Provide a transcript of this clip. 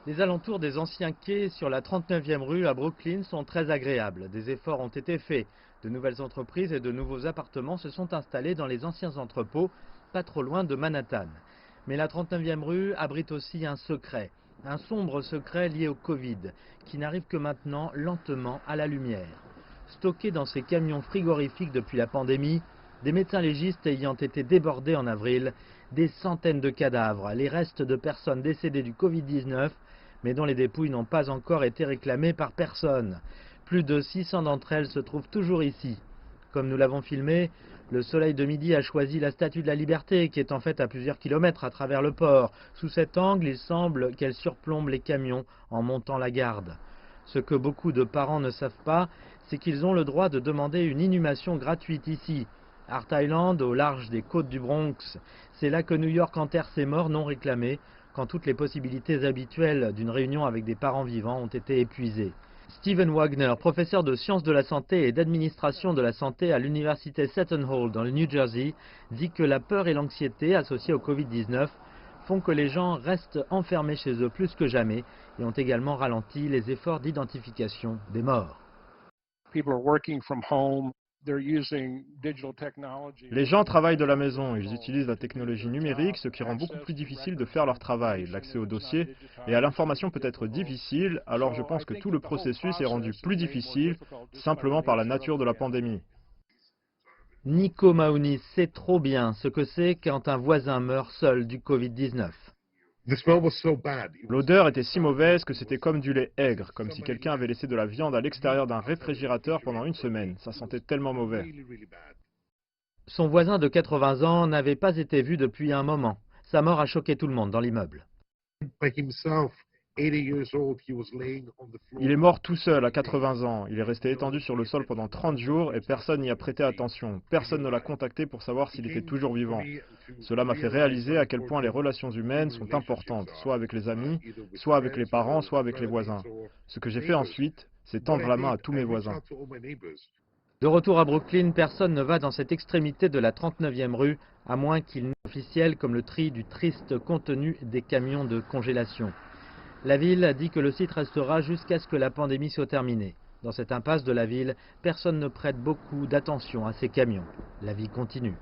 Les alentours des anciens quais sur la 39e rue à Brooklyn sont très agréables. Des efforts ont été faits. De nouvelles entreprises et de nouveaux appartements se sont installés dans les anciens entrepôts, pas trop loin de Manhattan. Mais la 39e rue abrite aussi un secret, un sombre secret lié au Covid, qui n'arrive que maintenant lentement à la lumière. Stockés dans ces camions frigorifiques depuis la pandémie, des médecins légistes ayant été débordés en avril, des centaines de cadavres, les restes de personnes décédées du Covid-19, mais dont les dépouilles n'ont pas encore été réclamées par personne. Plus de 600 d'entre elles se trouvent toujours ici. Comme nous l'avons filmé, le soleil de midi a choisi la Statue de la Liberté, qui est en fait à plusieurs kilomètres à travers le port. Sous cet angle, il semble qu'elle surplombe les camions en montant la garde. Ce que beaucoup de parents ne savent pas, c'est qu'ils ont le droit de demander une inhumation gratuite ici. Hart Island, au large des côtes du Bronx, c'est là que New York enterre ses morts non réclamés, quand toutes les possibilités habituelles d'une réunion avec des parents vivants ont été épuisées. Steven Wagner, professeur de sciences de la santé et d'administration de la santé à l'université Seton Hall dans le New Jersey, dit que la peur et l'anxiété associées au Covid-19 font que les gens restent enfermés chez eux plus que jamais et ont également ralenti les efforts d'identification des morts. Les gens travaillent de la maison, ils utilisent la technologie numérique, ce qui rend beaucoup plus difficile de faire leur travail. L'accès aux dossiers et à l'information peut être difficile, alors je pense que tout le processus est rendu plus difficile simplement par la nature de la pandémie. Nico Mahoney sait trop bien ce que c'est quand un voisin meurt seul du Covid-19. L'odeur était si mauvaise que c'était comme du lait aigre, comme si quelqu'un avait laissé de la viande à l'extérieur d'un réfrigérateur pendant une semaine. Ça sentait tellement mauvais. Son voisin de 80 ans n'avait pas été vu depuis un moment. Sa mort a choqué tout le monde dans l'immeuble. Il est mort tout seul à 80 ans. Il est resté étendu sur le sol pendant 30 jours et personne n'y a prêté attention. Personne ne l'a contacté pour savoir s'il était toujours vivant. Cela m'a fait réaliser à quel point les relations humaines sont importantes, soit avec les amis, soit avec les parents, soit avec les voisins. Ce que j'ai fait ensuite, c'est tendre la main à tous mes voisins. De retour à Brooklyn, personne ne va dans cette extrémité de la 39e rue, à moins qu'il n'ait officiel comme le tri du triste contenu des camions de congélation. La ville a dit que le site restera jusqu'à ce que la pandémie soit terminée. Dans cette impasse de la ville, personne ne prête beaucoup d'attention à ces camions. La vie continue.